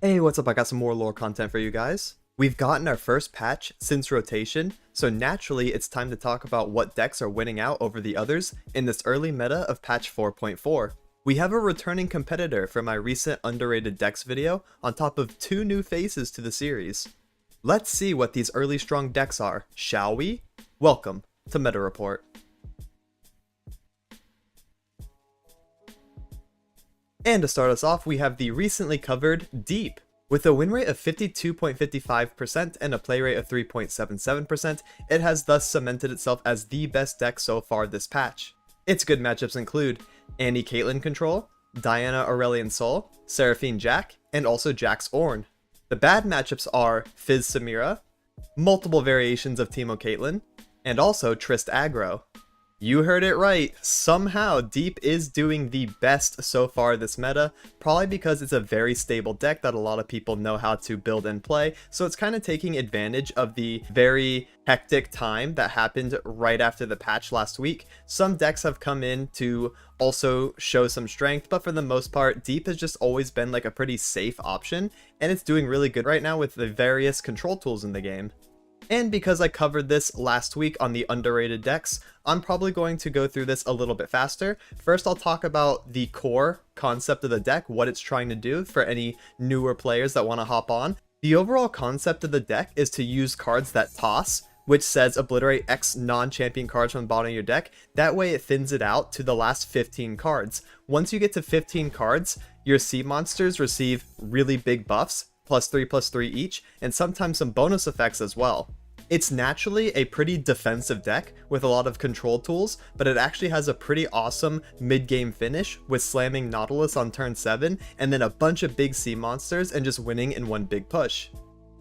Hey, what's up? I got some more lore content for you guys. We've gotten our first patch since rotation, so naturally it's time to talk about what decks are winning out over the others in this early meta of patch 4.4. We have a returning competitor from my recent underrated decks video on top of two new faces to the series. Let's see what these early strong decks are, shall we? Welcome to Meta Report. And to start us off, we have the recently covered Deep. With a win rate of 52.55% and a play rate of 3.77%, it has thus cemented itself as the best deck so far this patch. Its good matchups include Annie Caitlyn Control, Diana Aurelion Sol, Seraphine Jack, and also Jax Ornn. The bad matchups are Fizz Samira, multiple variations of Teemo Caitlyn, and also Trist Aggro. You heard it right, somehow Deep is doing the best so far this meta, probably because it's a very stable deck that a lot of people know how to build and play, so it's kind of taking advantage of the very hectic time that happened right after the patch last week. Some decks have come in to also show some strength, but for the most part, Deep has just always been like a pretty safe option, and it's doing really good right now with the various control tools in the game. And because I covered this last week on the underrated decks, I'm probably going to go through this a little bit faster. First, I'll talk about the core concept of the deck, what it's trying to do for any newer players that want to hop on. The overall concept of the deck is to use cards that toss, which says obliterate X non-champion cards from the bottom of your deck. That way it thins it out to the last 15 cards. Once you get to 15 cards, your sea monsters receive really big buffs, +3/+3 each, and sometimes some bonus effects as well. It's naturally a pretty defensive deck with a lot of control tools, but it actually has a pretty awesome mid-game finish with slamming Nautilus on turn 7 and then a bunch of big sea monsters and just winning in one big push.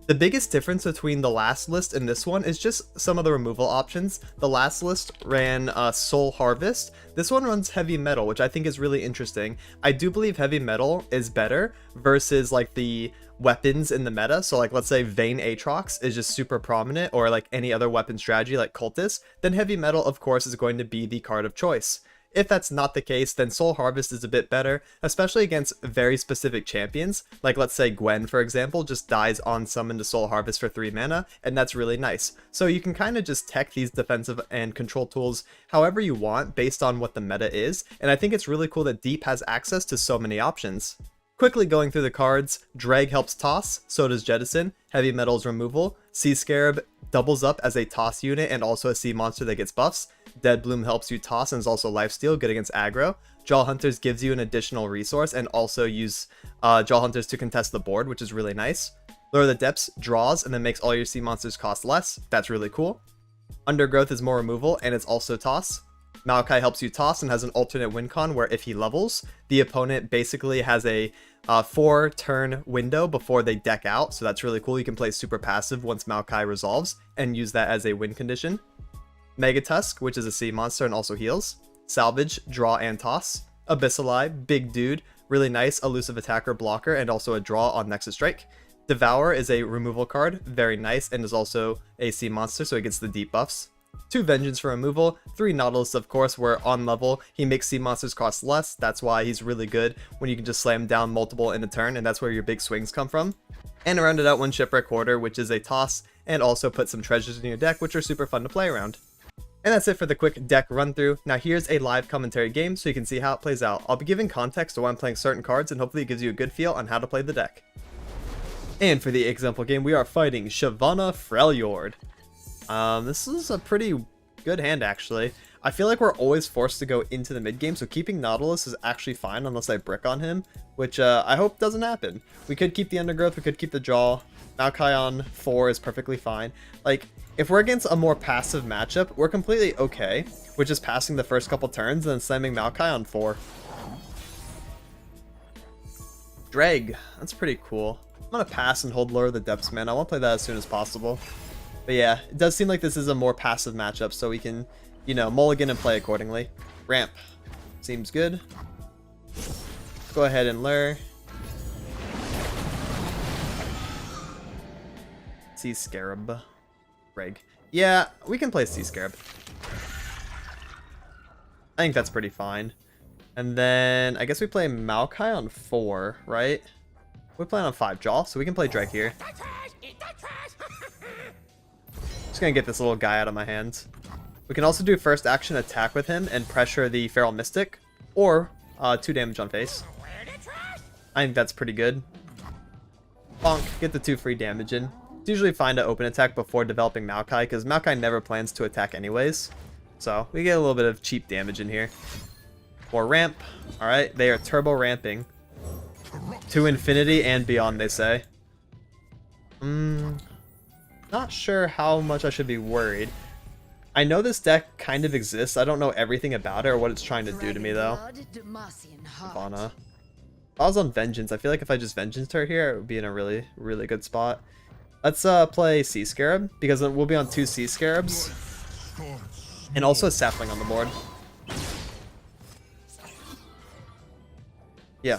The biggest difference between the last list and this one is just some of the removal options. The last list ran Soul Harvest. This one runs Heavy Metal, which I think is really interesting. I do believe Heavy Metal is better versus like the weapons in the meta. So like let's say Vayne Aatrox is just super prominent, or like any other weapon strategy like Cultist, then Heavy Metal of course is going to be the card of choice. If that's not the case, then Soul Harvest is a bit better, especially against very specific champions. Like let's say Gwen, for example, just dies on summon to Soul Harvest for 3 mana, and that's really nice. So you can kind of just tech these defensive and control tools however you want based on what the meta is, and I think it's really cool that Deep has access to so many options. Quickly going through the cards, Drag helps toss, so does Jettison, Heavy Metal's removal, Sea Scarab doubles up as a toss unit and also a sea monster that gets buffs, Dead Bloom helps you toss and is also lifesteal, good against aggro, Jaw Hunters gives you an additional resource and also use Jaw Hunters to contest the board, which is really nice. Lure of the Depths draws and then makes all your sea monsters cost less, that's really cool. Undergrowth is more removal and it's also toss. Maokai helps you toss and has an alternate win con where if he levels, the opponent basically has a 4-turn window before they deck out, so that's really cool. You can play super passive once Maokai resolves and use that as a win condition. Megatusk, which is a sea monster and also heals. Salvage, draw and toss. Abyssal Eye, big dude, really nice elusive attacker blocker and also a draw on Nexus Strike. Devour is a removal card, very nice, and is also a sea monster, so it gets the deep buffs. 2 Vengeance for removal, 3 Nautilus of course, where on level he makes sea monsters cost less, that's why he's really good when you can just slam down multiple in a turn, and that's where your big swings come from. And rounded out 1 Shipwreck Hoarder, which is a toss, and also put some treasures in your deck, which are super fun to play around. And that's it for the quick deck run through. Now here's a live commentary game so you can see how it plays out. I'll be giving context to why I'm playing certain cards, and hopefully it gives you a good feel on how to play the deck. And for the example game, we are fighting Shyvana Freljord. This is a pretty good hand actually. I feel like we're always forced to go into the mid game, so keeping Nautilus is actually fine unless I brick on him, which I hope doesn't happen. We could keep the Undergrowth, we could keep the Jaw. Maokai on 4 is perfectly fine. Like, if we're against a more passive matchup, we're completely okay with just passing the first couple turns and then slamming Maokai on 4. Drag, that's pretty cool. I'm gonna pass and hold Lure of the Depths, man. I want to play that as soon as possible. But yeah, it does seem like this is a more passive matchup, so we can, you know, mulligan and play accordingly. Ramp. Seems good. Go ahead and lure. Sea Scarab. Reg. Yeah, we can play Sea Scarab. I think that's pretty fine. And then I guess we play Maokai on 4, right? We plan on 5 Jaw, so we can play Drake here. Just gonna get this little guy out of my hands. We can also do first action attack with him and pressure the Feral Mystic, or 2 damage on face. I think that's pretty good. Bonk, get the 2 free damage in. It's usually fine to open attack before developing Maokai, because Maokai never plans to attack anyways. So we get a little bit of cheap damage in here. More ramp. Alright, they are turbo ramping. To infinity and beyond, they say. Not sure how much I should be worried. I know this deck kind of exists. I don't know everything about it or what it's trying to do to me, though. Ivana. If I was on Vengeance, I feel like if I just Vengeance her here, it would be in a really, really good spot. Let's play Sea Scarab, because we'll be on 2 Sea Scarabs. And also a Sapling on the board. Yeah.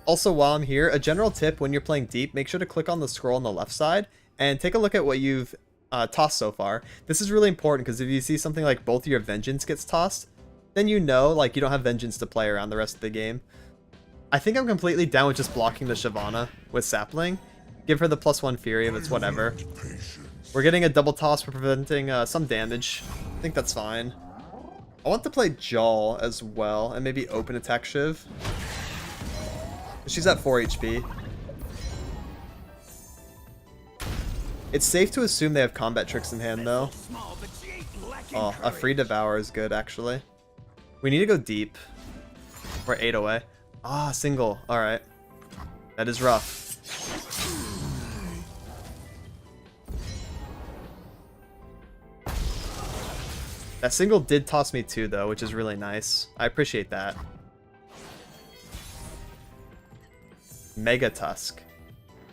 Also, while I'm here, a general tip when you're playing deep, make sure to click on the scroll on the left side and take a look at what you've tossed so far. This is really important because if you see something like both of your Vengeance gets tossed, then you know like you don't have Vengeance to play around the rest of the game. I think I'm completely down with just blocking the Shyvana with Sapling. Give her the +1 Fury if it's whatever. We're getting a double toss for preventing some damage. I think that's fine. I want to play Jaw as well, and maybe open attack Shiv. She's at 4 HP. It's safe to assume they have combat tricks in hand, though. Oh, a free Devour is good, actually. We need to go deep. We're 8 away. Ah, single. Alright. That is rough. That single did toss me 2, though, which is really nice. I appreciate that. Mega Tusk.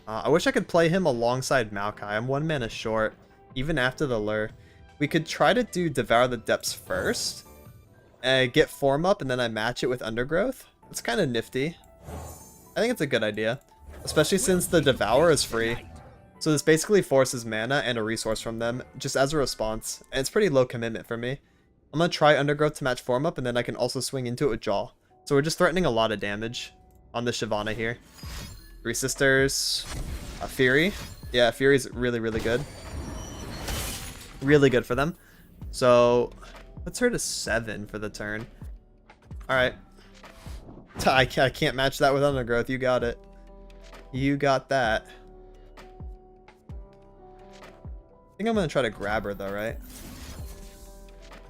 I wish I could play him alongside Maokai. I'm 1 mana short, even after the lure. We could try to do Devour the Depths first, get form up, and then I match it with Undergrowth. It's kind of nifty. I think it's a good idea, especially since the Devour is free. So this basically forces mana and a resource from them, just as a response, and it's pretty low commitment for me. I'm going to try Undergrowth to match form up, and then I can also swing into it with Jaw. So we're just threatening a lot of damage on the Shyvana here. 3 Sisters, a Fury. Yeah, Fury's really, really good. Really good for them. So let's her to 7 for the turn. Alright. I can't match that with Undergrowth. You got it. You got that. I think I'm going to try to grab her though, right?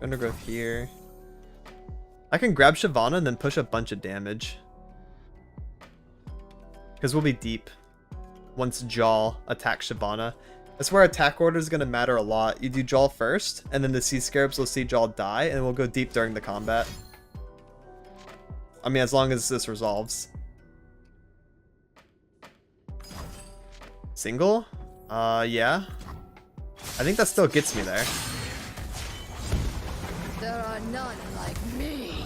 Undergrowth here. I can grab Shyvana and then push a bunch of damage. Because we'll be deep once Jaw attacks Shyvana. That's where attack order is going to matter a lot. You do Jaw first, and then the Sea Scarabs will see Jaw die, and we'll go deep during the combat. I mean, as long as this resolves. Single? Yeah. I think that still gets me there. There are none like me.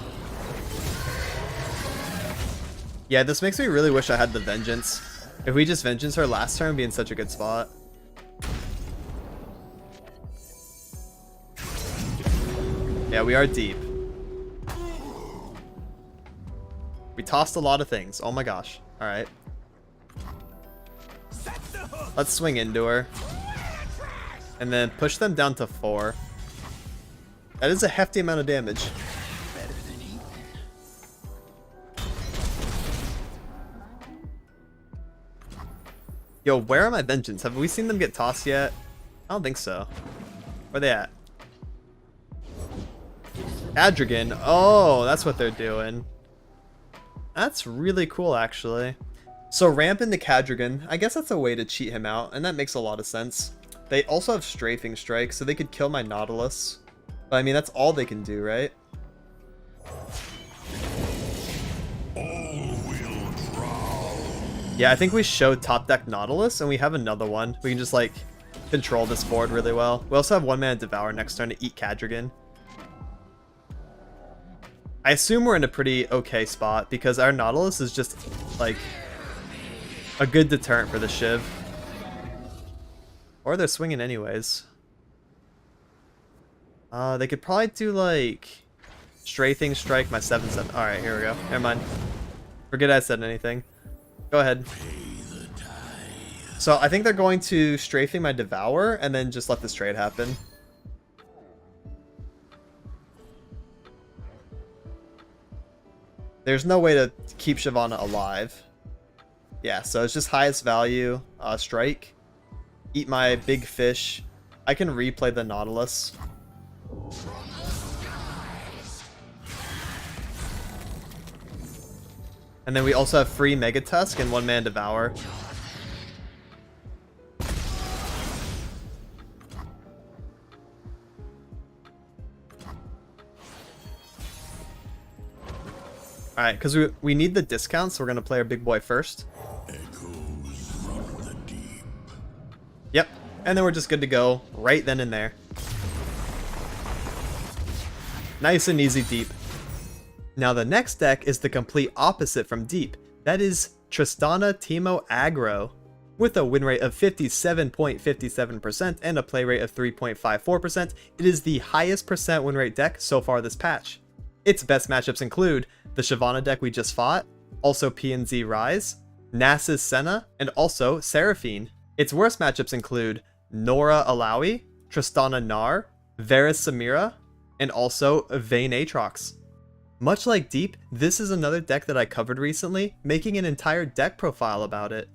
Yeah, this makes me really wish I had the Vengeance. If we just Vengeance her last turn, we'd be in such a good spot. Yeah, we are deep. We tossed a lot of things. Oh my gosh. Alright. Let's swing into her. And then push them down to 4. That is a hefty amount of damage. Yo, where are my Vengeance? Have we seen them get tossed yet? I don't think so. Where are they at? Adrigan. Oh, that's what they're doing. That's really cool, actually. So ramp into Cadrigan. I guess that's a way to cheat him out, and that makes a lot of sense. They also have Strafing Strike, so they could kill my Nautilus. But I mean, that's all they can do, right? Yeah, I think we showed top deck Nautilus, and we have another one. We can just, like, control this board really well. We also have 1 mana Devour next turn to eat Cadrigan. I assume we're in a pretty okay spot, because our Nautilus is just, like, a good deterrent for the Shiv. Or they're swinging anyways. They could probably do, like, Strafing Strike my 7/7. Alright, here we go. Never mind. Forget I said anything. Go ahead. So I think they're going to strafing my Devour and then just let this trade happen. There's no way to keep Shyvana alive. Yeah, so it's just highest value, strike. Eat my big fish. I can replay the Nautilus. And then we also have free Mega Tusk and 1-man Devour. Alright, because we need the discount, so we're going to play our big boy first. Yep, and then we're just good to go right then and there. Nice and easy deep. Now the next deck is the complete opposite from deep. That is Tristana Teemo Aggro. With a win rate of 57.57% and a play rate of 3.54%, it is the highest percent win rate deck so far this patch. Its best matchups include the Shyvana deck we just fought, also PNZ Rise, Nasus Senna, and also Seraphine. Its worst matchups include Nora Alawi, Tristana Gnar, Varus Samira, and also Vayne Aatrox. Much like Deep, this is another deck that I covered recently, making an entire deck profile about it.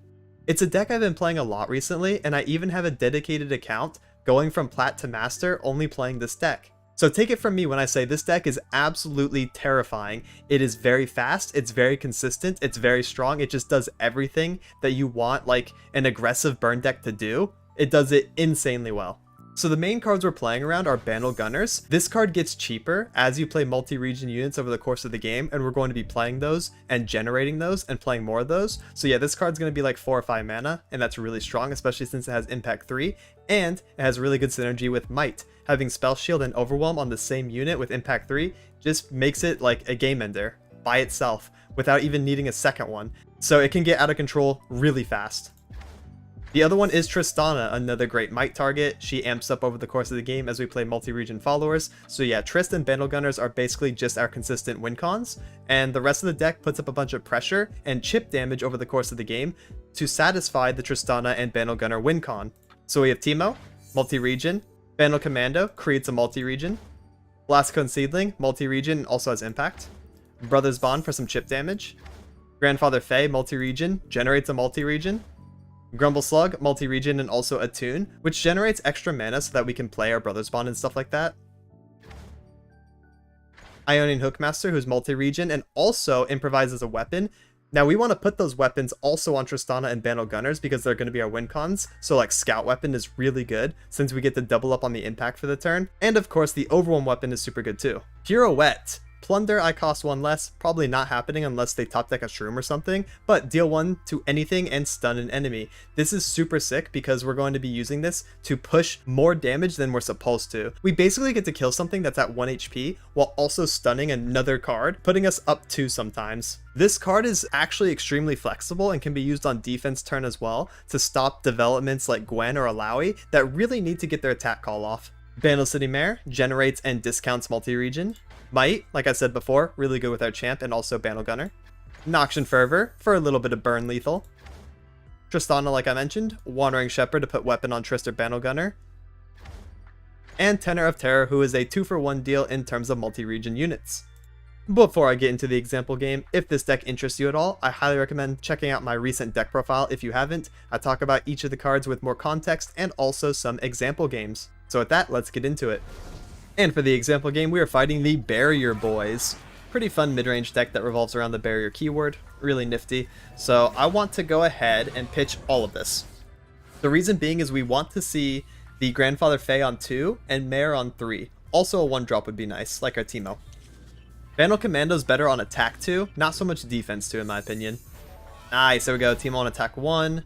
It's a deck I've been playing a lot recently, and I even have a dedicated account going from Plat to Master only playing this deck. So take it from me when I say this deck is absolutely terrifying. It is very fast, it's very consistent, it's very strong, it just does everything that you want like an aggressive burn deck to do. It does it insanely well. So the main cards we're playing around are Bandle Gunners. This card gets cheaper as you play multi-region units over the course of the game, and we're going to be playing those and generating those and playing more of those. So yeah, this card's going to be like 4 or 5 mana, and that's really strong, especially since it has Impact 3, and it has really good synergy with Might. Having Spell Shield and Overwhelm on the same unit with Impact 3 just makes it like a game ender by itself without even needing a second one. So it can get out of control really fast. The other one is Tristana, another great Might target. She amps up over the course of the game as we play multi-region followers. So yeah, Trist and Bandle Gunners are basically just our consistent win cons, and the rest of the deck puts up a bunch of pressure and chip damage over the course of the game to satisfy the Tristana and Bandle Gunner win con. So we have Teemo, multi-region, Bandle Commando creates a multi-region, Blastcone Seedling, multi-region, also has impact, Brothers Bond for some chip damage, Grandfather Fae, multi-region, generates a multi-region, Grumble Slug, multi-region, and also Attune, which generates extra mana so that we can play our Brothers Bond and stuff like that. Ionian Hookmaster, who's multi-region, and also improvises a weapon. Now we want to put those weapons also on Tristana and Bandle Gunners because they're going to be our win cons, so like Scout Weapon is really good since we get to double up on the impact for the turn, and of course the Overwhelm Weapon is super good too. Pirouette. Plunder, I cost 1 less, probably not happening unless they top deck a Shroom or something, but deal 1 to anything and stun an enemy. This is super sick because we're going to be using this to push more damage than we're supposed to. We basically get to kill something that's at 1 HP while also stunning another card, putting us up 2 sometimes. This card is actually extremely flexible and can be used on defense turn as well to stop developments like Gwen or Alawi that really need to get their attack call off. Bandle City Mare generates and discounts multi-region. Might, like I said before, really good with our champ and also Bandle Gunner. Noxian Fervor for a little bit of burn lethal. Tristana, like I mentioned, Wandering Shepherd to put weapon on Trist or Bandle Gunner. And Tenor of Terror, who is a 2-for-1 deal in terms of multi-region units. Before I get into the example game, if this deck interests you at all, I highly recommend checking out my recent deck profile if you haven't. I talk about each of the cards with more context and also some example games. So with that, let's get into it. And for the example game, we are fighting the Barrier Boys. Pretty fun mid-range deck that revolves around the barrier keyword. Really nifty. So I want to go ahead and pitch all of this. The reason being is we want to see the Grandfather Fae on 2 and Mare on 3. Also a 1-drop would be nice, like our Teemo. Bandle Commando's better on attack 2, not so much defense 2 in my opinion. Nice, there we go. Teemo on attack 1.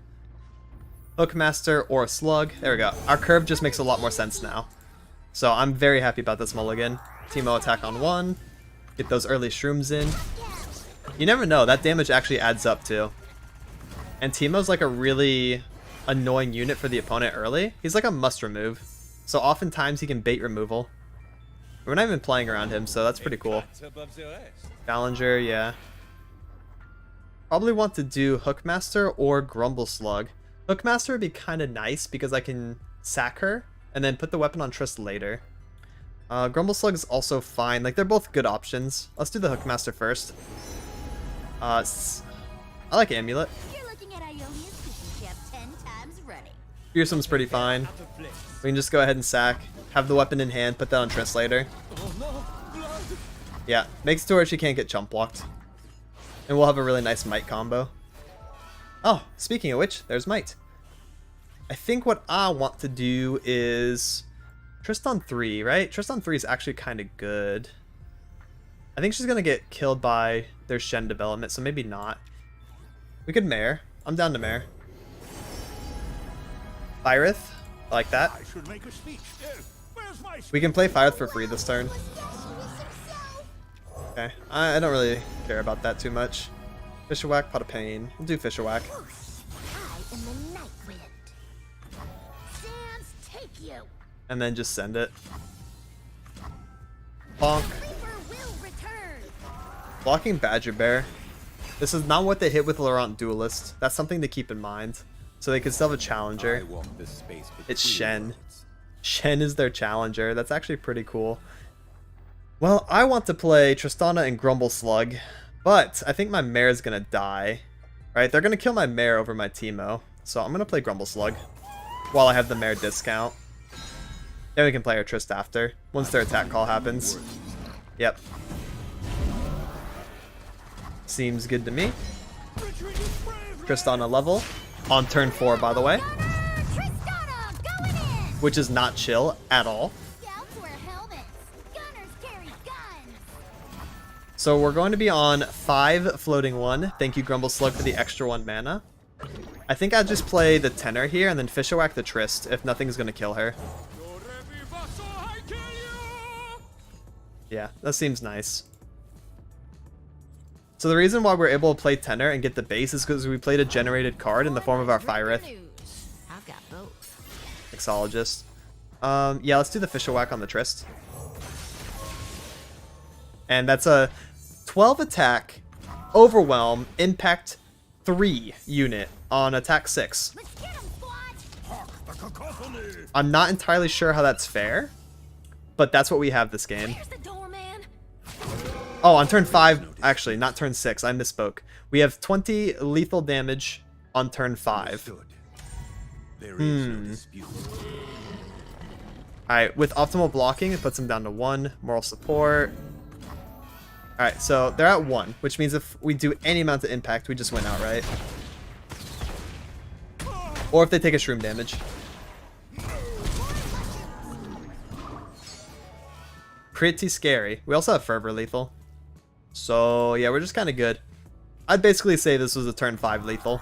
Hookmaster or a Slug. There we go. Our curve just makes a lot more sense now. So I'm very happy about this mulligan. Teemo attack on 1. Get those early Shrooms in. You never know, that damage actually adds up too. And Teemo's like a really annoying unit for the opponent early. He's like a must remove. So oftentimes he can bait removal. We're not even playing around him, so that's pretty cool. Challenger, yeah. probably want to do Hookmaster or Grumble Slug. Hookmaster would be kind of nice because I can sack her and then put the weapon on Trist later. Grumble Slug is also fine. Like, they're both good options. Let's do the Hookmaster first. I like Amulet. You're looking at Ionia's cooking chef 10 times running. Fearsome's pretty fine. We can just go ahead and sack. Have the weapon in hand, put that on Trist later. Yeah, makes it to where she can't get chump blocked. And we'll have a really nice Might combo. Oh, speaking of which, there's Might. I think what I want to do is Trist on 3, right? Trist on 3 is actually kind of good. I think she's going to get killed by their Shen development, so maybe not. We could Mare. I'm down to Mare. Fireth. I like that. We can play Fireth for free this turn. Okay. I don't really care about that too much. Fisher Whack, Pot of Pain. We'll do Fisher Whack. I am the Night Wind. Sands take you. And then just send it. Bonk. Reaper will return. Blocking Badger Bear. This is not what they hit with Laurent Duelist. That's something to keep in mind. So they could still have a challenger. It's Shen. Shen is their challenger. That's actually pretty cool. Well, I want to play Tristana and Grumble Slug, but I think my Mare is going to die. Right? They're going to kill my Mare over my Teemo. So I'm going to play Grumble Slug while I have the Mare discount. Then we can play our Trist after, once their attack call happens. Yep. Seems good to me. Tristana level. On turn 4, by the way. Tristana, going in. Which is not chill at all. Scouts wear helmets. Gunners carry guns. So we're going to be on 5 floating 1. Thank you, Grumble Slug, for the extra 1 mana. I think I'd just play the Tenor here and then Fisher Whack the Trist if nothing's going to kill her. Yeah, that seems nice. So the reason why we're able to play Tenor and get the base is because we played a generated card in the form of our Fireth. I've got both. Mixologist. Yeah, let's do the Fisher Whack on the Trist. And that's a 12 attack, overwhelm, impact 3 unit on attack 6. Let's get 'em, squad. I'm not entirely sure how that's fair, but that's what we have this game. There's the doorman. Oh, on turn 5, actually, not turn 6, I misspoke. We have 20 lethal damage on turn 5. Alright, with optimal blocking, it puts him down to 1. Moral support. Alright, so they're at 1, which means if we do any amount of impact, we just win outright. Or if they take a shroom damage. Pretty scary. We also have Fervor lethal. So, yeah, we're just kind of good. I'd basically say this was a turn 5 lethal.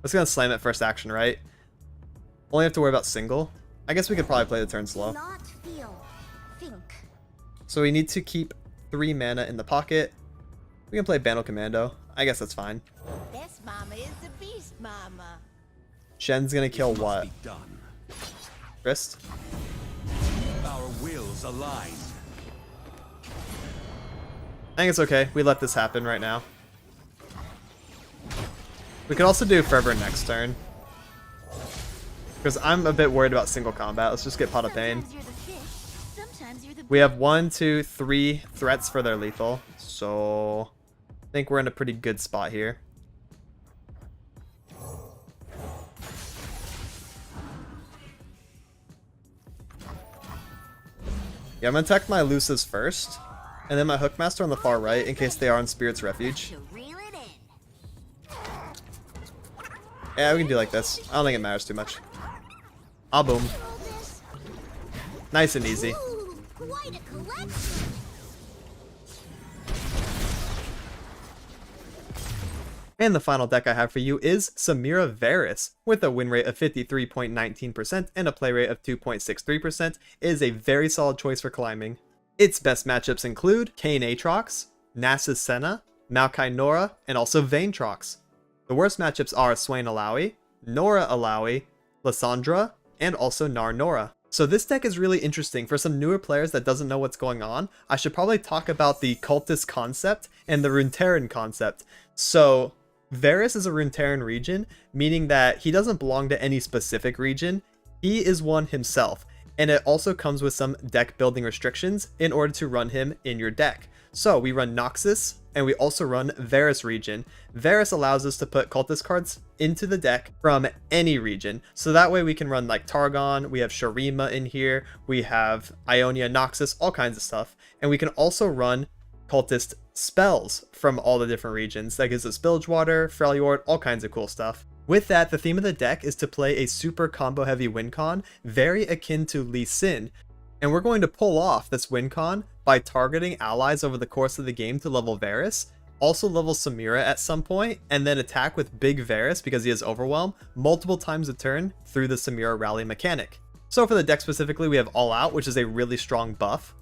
Let's gonna slam it first action, right? Only have to worry about single. I guess we could probably play the turn slow. Not feel. Think. So we need to keep 3 mana in the pocket. We can play Bandle Commando. I guess that's fine. This mama is the beast mama. Shen's gonna kill what? Trist? Our wills align. I think it's okay. We let this happen right now. We could also do Fervor next turn. Because I'm a bit worried about single combat. Let's just get Pot of Pain. Sometimes you're the fish, sometimes you're the We have 1, 2, 3 threats for their lethal. So I think we're in a pretty good spot here. Yeah, I'm gonna attack my Lucis first, and then my Hookmaster on the far right in case they are on Spirit's Refuge. to reel it in. Yeah, we can do like this. I don't think it matters too much. Ah, boom. Roll this. Nice and easy. Ooh, quite a collection. And the final deck I have for you is Samira Varus. With a win rate of 53.19% and a play rate of 2.63%, it is a very solid choice for climbing. Its best matchups include Kayn Aatrox, Nasus Senna, Maokai Nora, and also Vayne Trox. The worst matchups are Swain Alawi, Nora Alawi, Lysandra, and also Nar Nora. So this deck is really interesting. For some newer players that doesn't know what's going on, I should probably talk about the Cultist concept and the Runeterran concept. So Varus is a Runeterran region, meaning that he doesn't belong to any specific region. He is one himself, and it also comes with some deck building restrictions in order to run him in your deck. So we run Noxus, and we also run Varus region. Varus allows us to put cultist cards into the deck from any region. So that way we can run like Targon, we have Shurima in here, we have Ionia, Noxus, all kinds of stuff. And we can also run cultist spells from all the different regions. That gives us Bilgewater, Freljord, all kinds of cool stuff. With that, the theme of the deck is to play a super combo heavy win con, very akin to Lee Sin. And we're going to pull off this win con by targeting allies over the course of the game to level Varus, also level Samira at some point, and then attack with big Varus because he has Overwhelm multiple times a turn through the Samira rally mechanic. So for the deck specifically, we have All Out, which is a really strong buff.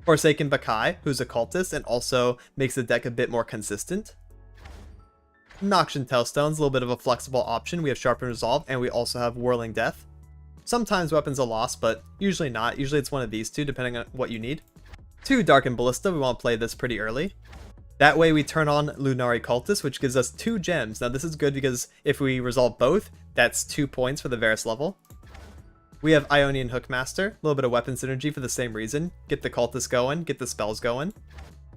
Forsaken Bakai, who's a cultist and also makes the deck a bit more consistent. Noxian Tailstone's a little bit of a flexible option. We have Sharpen Resolve, and we also have Whirling Death. Sometimes weapons are lost, but usually not. Usually it's one of these two, depending on what you need. 2 Darkened Ballista, we want to play this pretty early. That way we turn on Lunari Cultist, which gives us 2 gems. Now this is good because if we resolve both, that's 2 points for the Varus level. We have Ionian Hookmaster, a little bit of weapon synergy for the same reason. Get the cultist going, get the spells going.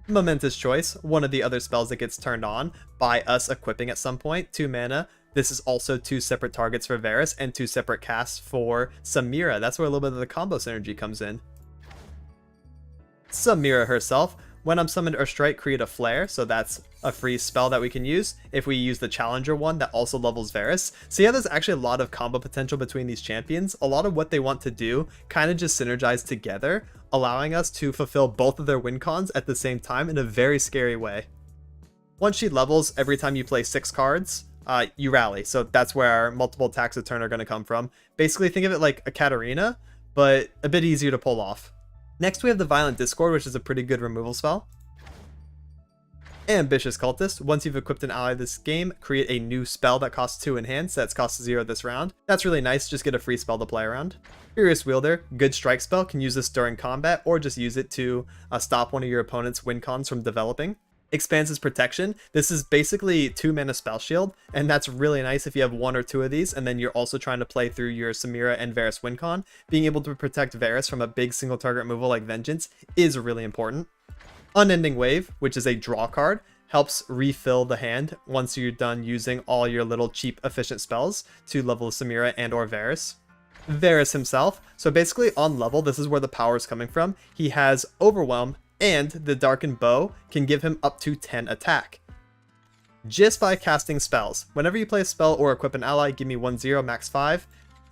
Momentous Choice, one of the other spells that gets turned on by us equipping at some point, 2 mana. This is also 2 separate targets for Varus and 2 separate casts for Samira. That's where a little bit of the combo synergy comes in. Samira herself, when I'm summoned or strike, create a flare, so that's a free spell that we can use if we use the challenger one that also levels Varus. So yeah, there's actually a lot of combo potential between these champions. A lot of what they want to do kind of just synergize together, allowing us to fulfill both of their win cons at the same time in a very scary way. Once she levels, every time you play 6 cards, you rally. So that's where our multiple attacks a turn are going to come from. Basically, think of it like a Katarina, but a bit easier to pull off. Next, we have the Violent Discord, which is a pretty good removal spell. Ambitious Cultist. Once you've equipped an ally this game, create a new spell that costs 2 in hand, so that's cost 0 this round. That's really nice, just get a free spell to play around. Furious Wielder, good strike spell, can use this during combat, or just use it to stop one of your opponent's win cons from developing. Expanse's Protection. This is basically 2 mana spell shield, and that's really nice if you have 1 or 2 of these, and then you're also trying to play through your Samira and Varus wincon. Being able to protect Varus from a big single target removal like Vengeance is really important. Unending Wave, which is a draw card, helps refill the hand once you're done using all your little cheap efficient spells to level Samira and or Varus. Varus himself, so basically on level, this is where the power is coming from. He has Overwhelm, and the Darkened Bow can give him up to 10 attack. Just by casting spells. Whenever you play a spell or equip an ally, give me 1/0, max 5.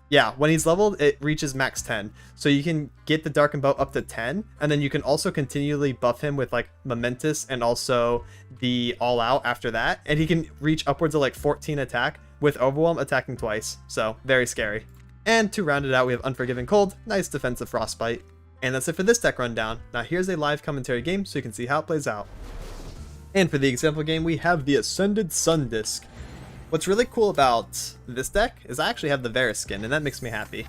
Yeah, when he's leveled, it reaches max 10. So you can get the Darkened Bow up to 10, and then you can also continually buff him with like Momentous and also the All Out after that. And he can reach upwards of like 14 attack with Overwhelm attacking twice. So very scary. And to round it out, we have Unforgiving Cold, nice defensive Frostbite. And that's it for this deck rundown. Now here's a live commentary game so you can see how it plays out. And for the example game, we have the Ascended Sun Disc. What's really cool about this deck is I actually have the Varus skin, and that makes me happy.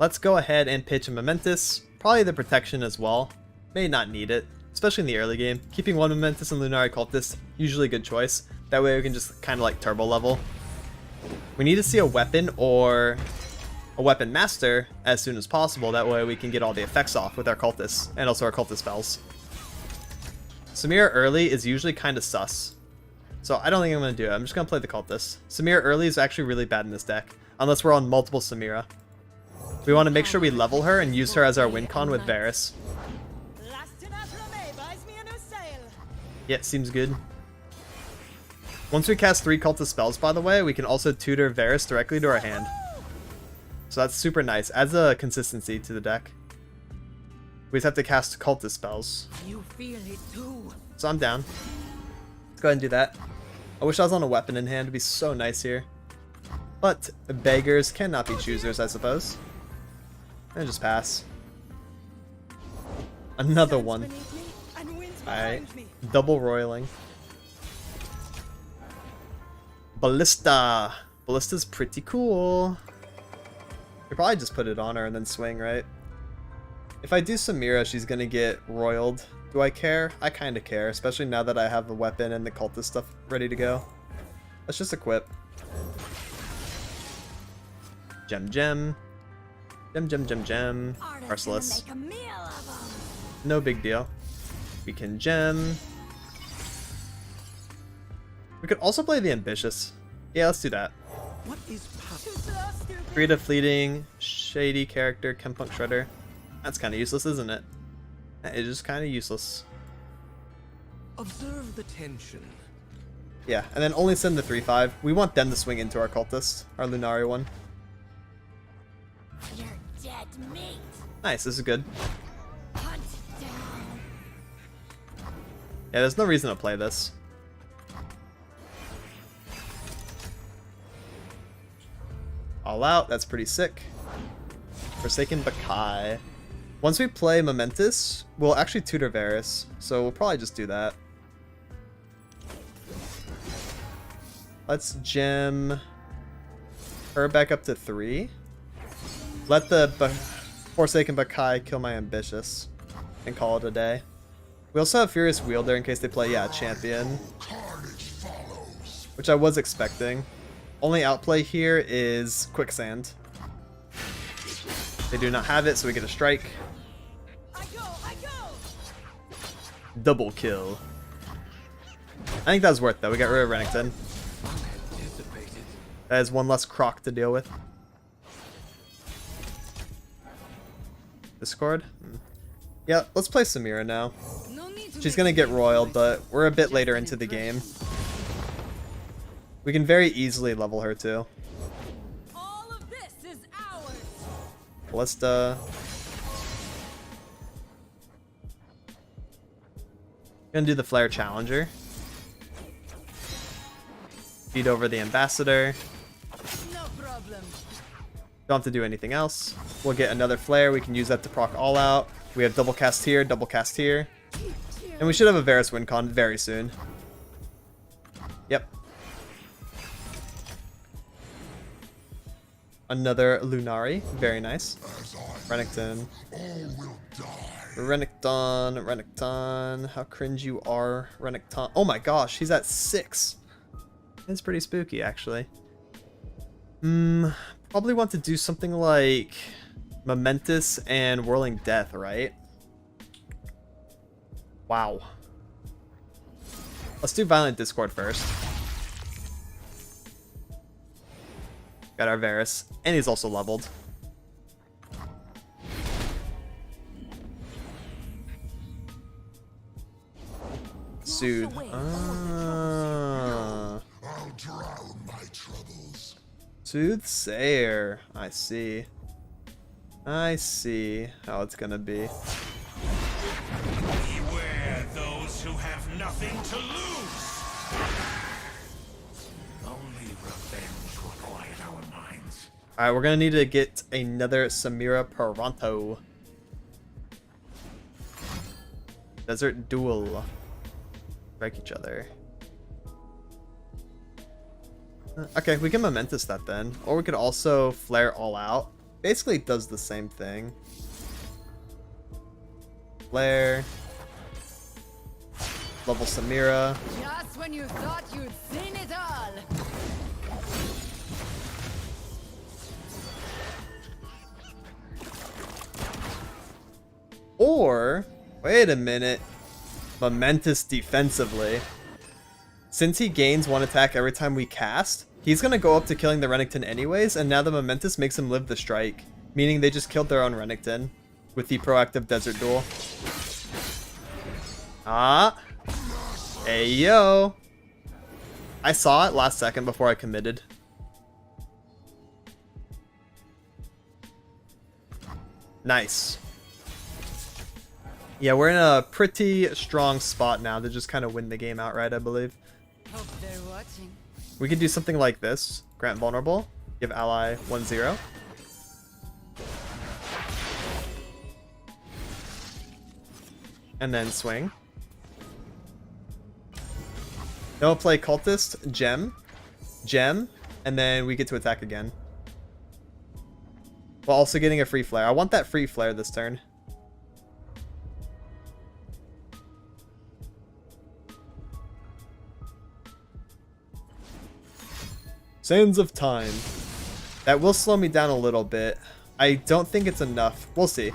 Let's go ahead and pitch a Momentous, probably the Protection as well. May not need it, especially in the early game. Keeping 1 Momentous and Lunari Cultist, usually a good choice. That way we can just kind of like turbo level. We need to see a weapon or a weapon master as soon as possible. That way we can get all the effects off with our cultists and also our cultist spells. Samira early is usually kind of sus, so I don't think I'm going to do it. I'm just going to play the cultist. Samira early is actually really bad in this deck, unless we're on multiple Samira. We want to make sure we level her and use her as our win con with Varus. Yeah, seems good. Once we cast 3 cultist spells, by the way, we can also tutor Varus directly to our hand. So that's super nice. Adds a consistency to the deck. We just have to cast cultist spells. You feel it too. So I'm down. Let's go ahead and do that. I wish I was on a weapon in hand. It'd be so nice here. But beggars cannot be choosers, I suppose. And just pass. Another one. Alright. Double roiling. Ballista. Ballista's pretty cool. Could probably just put it on her and then swing, right? If I do Samira, she's gonna get roiled. Do I care? I kinda care, especially now that I have the weapon and the cultist stuff ready to go. Let's just equip. Gem, gem. Gem, gem, gem, gem. Merciless. No big deal. We can gem. We could also play the ambitious. Yeah, let's do that. What is Create a fleeting, shady character, Chempunk Shredder. That's kind of useless, isn't it? It is kind of useless. Observe the tension. Yeah, and then only send the 3/5. We want them to swing into our cultist, our Lunari one. You're dead meat. Nice, this is good. Hunt down. Yeah, there's no reason to play this. All out, that's pretty sick. Forsaken Bakai. Once we play Momentous, we'll actually tutor Varus, so we'll probably just do that. Let's gem her back up to 3. Let the Forsaken Bakai kill my Ambitious and call it a day. We also have Furious Wielder in case they play, yeah, Champion. Which I was expecting. Only outplay here is Quicksand. They do not have it, so we get a strike. I go. Double kill. I think that was worth it, though. We got rid of Renekton. That is one less croc to deal with. Discord? Yeah, let's play Samira now. She's gonna get roiled, but we're a bit later into the game. We can very easily level her too. All of this is ours. Ballista. Gonna do the Flare Challenger. Feed over the Ambassador. No problem. Don't have to do anything else. We'll get another Flare. We can use that to proc all out. We have double cast here, double cast here. And we should have a Varus win con very soon. Yep. Another Lunari. Very nice. Renekton. Renekton. How cringe you are, Renekton. Oh my gosh, he's at 6. It's pretty spooky, actually. Probably want to do something like Momentous and Whirling Death, right? Wow. Let's do Violent Discord first. Got our Varus, and he's also leveled. Soothe. I'll drown my troubles. Soothsayer. I see. I see how it's gonna be. Beware those who have nothing to lose. Only revenge will quiet our minds. Alright, we're gonna need to get another Samira Pronto. Desert Duel. Strike each other. Okay, we can Momentous that then. Or we could also Flare all out. Basically it does the same thing. Flare. Level Samira. Just when you thought you'd seen it all. Or, wait a minute. Momentous defensively. Since he gains 1 attack every time we cast, he's gonna go up to killing the Renekton anyways, and now the Momentous makes him live the strike. Meaning they just killed their own Renekton with the proactive Desert Duel. Ah. Hey yo. I saw it last second before I committed. Nice. Yeah, we're in a pretty strong spot now to just kind of win the game outright, I believe. Hope they're watching. We could do something like this. Grant vulnerable. Give ally 1/0. And then swing. Then we'll play cultist, gem, and then we get to attack again. while also getting a free flare. I want that free flare this turn. Sands of Time. That will slow me down a little bit. I don't think it's enough. We'll see.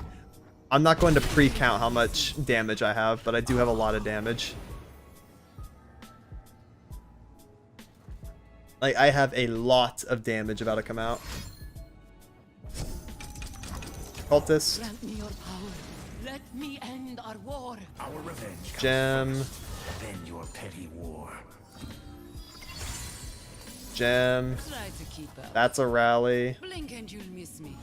I'm not going to pre-count how much damage I have, but I do have a lot of damage. Like, I have a lot of damage about to come out. Cultist. Grant me your power. Let me end our war. Our revenge comes Gem. first, then your petty war. Gem. Try to keep up. That's a rally. Blink and you'll miss me.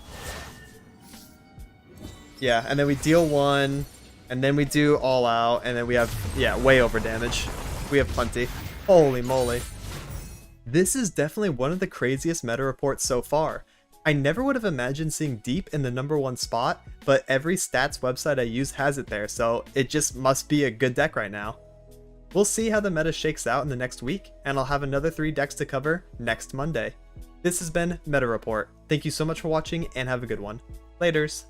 Yeah, and then we deal 1, and then we do all out, and then we have, yeah, way over damage. We have plenty. Holy moly. This is definitely one of the craziest meta reports so far. I never would have imagined seeing Deep in the #1 spot, but every stats website I use has it there, so it just must be a good deck right now. We'll see how the meta shakes out in the next week, and I'll have another 3 decks to cover next Monday. This has been Meta Report. Thank you so much for watching, and have a good one. Laters.